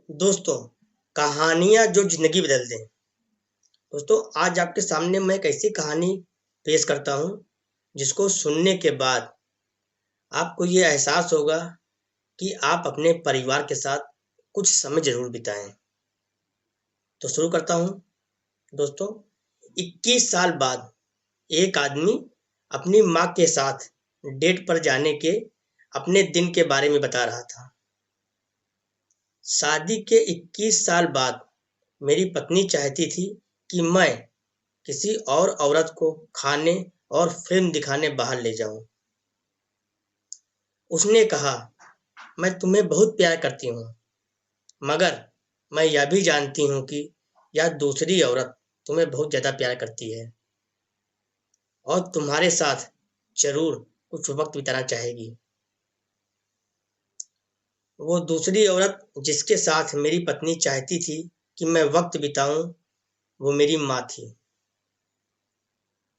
दोस्तों, कहानियाँ जो ज़िंदगी बदल दें। दोस्तों, आज आपके सामने मैं एक ऐसी कहानी पेश करता हूँ, जिसको सुनने के बाद आपको ये एहसास होगा कि आप अपने परिवार के साथ कुछ समय ज़रूर बिताएँ। तो शुरू करता हूँ। दोस्तों, 21 साल बाद एक आदमी अपनी माँ के साथ डेट पर जाने के अपने दिन के बारे में बता रहा था। शादी के 21 साल बाद मेरी पत्नी चाहती थी कि मैं किसी और औरत को खाने और फ़िल्म दिखाने बाहर ले जाऊँ। उसने कहा, मैं तुम्हें बहुत प्यार करती हूँ, मगर मैं यह भी जानती हूँ कि यह दूसरी औरत तुम्हें बहुत ज़्यादा प्यार करती है और तुम्हारे साथ ज़रूर कुछ वक़्त बिताना चाहेगी। वो दूसरी औरत जिसके साथ मेरी पत्नी चाहती थी कि मैं वक़्त बिताऊँ, वो मेरी माँ थी,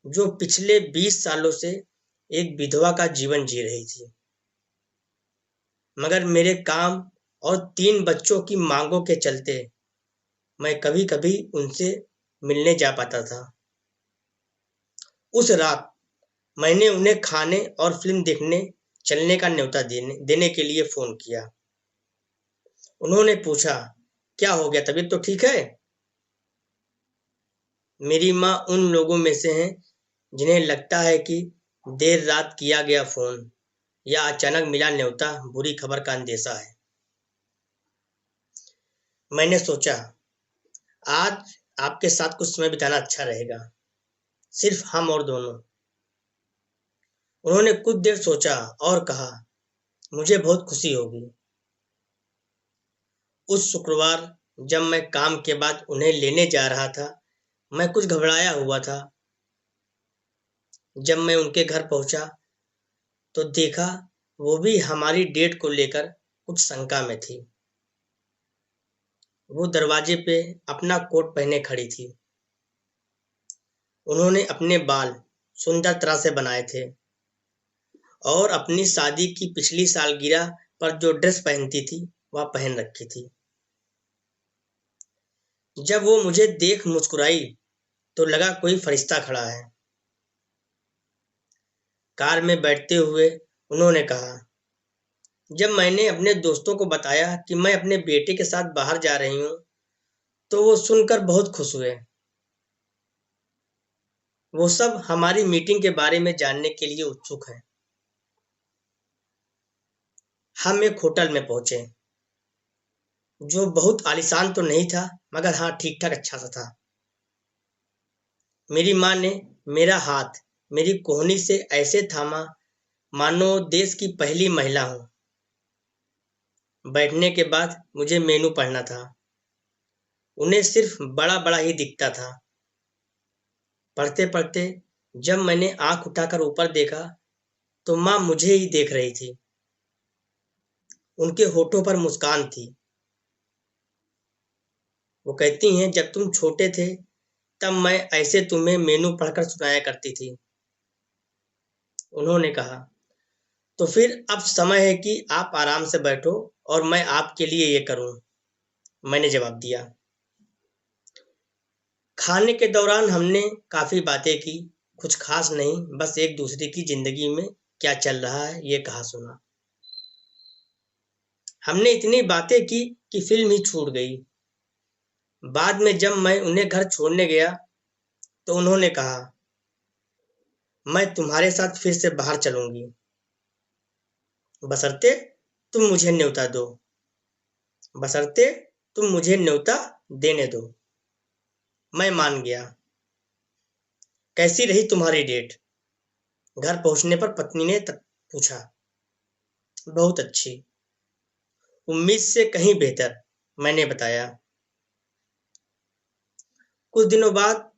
जो पिछले 20 सालों से एक विधवा का जीवन जी रही थी। मगर मेरे काम और 3 बच्चों की मांगों के चलते मैं कभी-कभी उनसे मिलने जा पाता था। उस रात मैंने उन्हें खाने और फ़िल्म देखने चलने का न्योता देने देने के लिए फ़ोन किया। उन्होंने पूछा, क्या हो गया, तबीयत तो ठीक है? मेरी माँ उन लोगों में से हैं जिन्हें लगता है कि देर रात किया गया फ़ोन या अचानक मिला न्योता बुरी खबर का अंदेशा है। मैंने सोचा, आज आपके साथ कुछ समय बिताना अच्छा रहेगा, सिर्फ हम और दोनों। उन्होंने कुछ देर सोचा और कहा, मुझे बहुत खुशी होगी। उस शुक्रवार जब मैं काम के बाद उन्हें लेने जा रहा था, मैं कुछ घबराया हुआ था। जब मैं उनके घर पहुंचा तो देखा वो भी हमारी डेट को लेकर कुछ शंका में थी। वो दरवाजे पे अपना कोट पहने खड़ी थी। उन्होंने अपने बाल सुंदर तरह से बनाए थे और अपनी शादी की पिछली सालगिरह पर जो ड्रेस पहनती थी, वह पहन रखी थी। जब वो मुझे देख मुस्कुराई तो लगा कोई फरिश्ता खड़ा है। कार में बैठते हुए उन्होंने कहा, जब मैंने अपने दोस्तों को बताया कि मैं अपने बेटे के साथ बाहर जा रही हूँ, तो वो सुनकर बहुत खुश हुए। वो सब हमारी मीटिंग के बारे में जानने के लिए उत्सुक हैं। हम एक होटल में पहुंचे, जो बहुत आलीशान तो नहीं था, मगर हाँ, ठीक ठाक अच्छा सा था। मेरी माँ ने मेरा हाथ मेरी कोहनी से ऐसे थामा मानो देश की पहली महिला हूँ। बैठने के बाद मुझे मेनू पढ़ना था। उन्हें सिर्फ बड़ा बड़ा ही दिखता था। पढ़ते पढ़ते जब मैंने आंख उठाकर ऊपर देखा तो माँ मुझे ही देख रही थी। उनके होठों पर मुस्कान थी। वो कहती हैं, जब तुम छोटे थे तब मैं ऐसे तुम्हें मेनू पढ़कर सुनाया करती थी। उन्होंने कहा, तो फिर अब समय है कि आप आराम से बैठो और मैं आपके लिए ये करूं। मैंने जवाब दिया। खाने के दौरान हमने काफी बातें की। कुछ खास नहीं, बस एक दूसरे की जिंदगी में क्या चल रहा है ये कहा सुना। हमने इतनी बातें की कि फिल्म ही छूट गई। बाद में जब मैं उन्हें घर छोड़ने गया तो उन्होंने कहा, मैं तुम्हारे साथ फिर से बाहर चलूंगी, बशर्ते तुम मुझे न्योता दो। बशर्ते तुम मुझे न्योता देने दो। मैं मान गया। कैसी रही तुम्हारी डेट? घर पहुंचने पर पत्नी ने पूछा। बहुत अच्छी, उम्मीद से कहीं बेहतर, मैंने बताया। कुछ दिनों बाद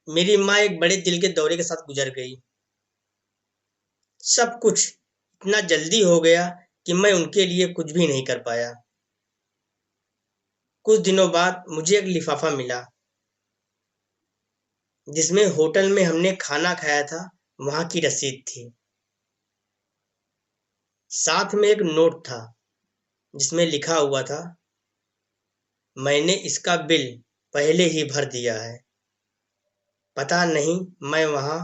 मेरी माँ एक बड़े दिल के दौरे के साथ गुजर गई। सब कुछ इतना जल्दी हो गया कि मैं उनके लिए कुछ भी नहीं कर पाया। कुछ दिनों बाद मुझे एक लिफाफा मिला, जिसमें होटल में हमने खाना खाया था वहां की रसीद थी। साथ में एक नोट था, जिसमें लिखा हुआ था, मैंने इसका बिल पहले ही भर दिया है। पता नहीं मैं वहाँ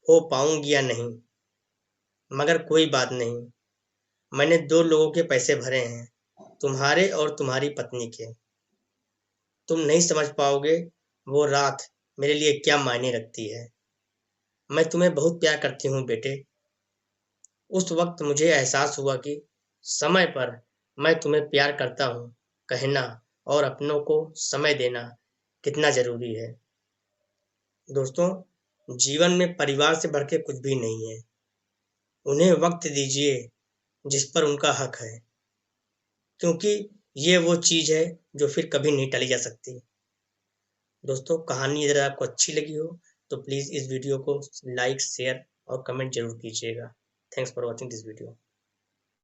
हो पाऊंगी या नहीं, मगर कोई बात नहीं। मैंने 2 लोगों के पैसे भरे हैं, तुम्हारे और तुम्हारी पत्नी के। तुम नहीं समझ पाओगे वो रात मेरे लिए क्या मायने रखती है। मैं तुम्हें बहुत प्यार करती हूँ बेटे। उस वक्त मुझे एहसास हुआ कि समय पर मैं तुम्हें प्यार करता हूँ कहना और अपनों को समय देना कितना जरूरी है। दोस्तों, जीवन में परिवार से बढ़ के कुछ भी नहीं है। उन्हें वक्त दीजिए जिस पर उनका हक है, क्योंकि ये वो चीज है जो फिर कभी नहीं टाली जा सकती। दोस्तों, कहानी अगर आपको अच्छी लगी हो तो प्लीज़ इस वीडियो को लाइक, शेयर और कमेंट जरूर कीजिएगा। Thanks for watching this video.